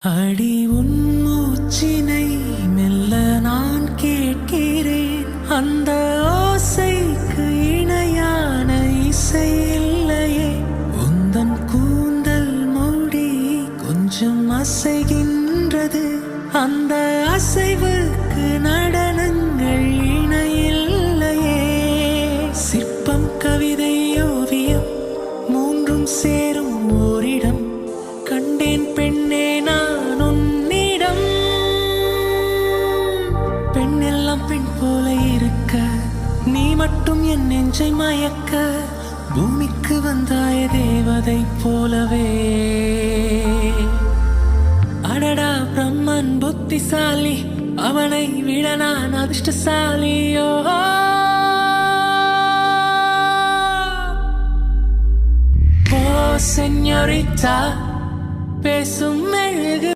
அடி உன் மூச்சினை மெல்ல நான் கேட்கிறேன். அந்த ஓசைக்கு இணையான இசை இல்லையே. உந்தன் கூந்தல் மூடி கொஞ்சம் அசைகின்றது. அந்த அசைவுக்கு நடனங்கள் இணையில்லையே. சிற்பம், கவிதை, ஓவியம் மூன்றும் சேரும் ஓரிடம் கண்டேன் பெண்ணே நான் உன்னிடம். பெண்ணெல்லாம் பெண் போல இருக்க, நீ மட்டும் என் நெஞ்சை மயக்க. பூமிக்கு வந்தாய தேவதை போலவே. அடடா பிரம்மன் புத்திசாலி, அவனை விட நான் அதிர்ஷ்டசாலியோ. ஓ செஞோரிட்டா, பேசும் மெழுகு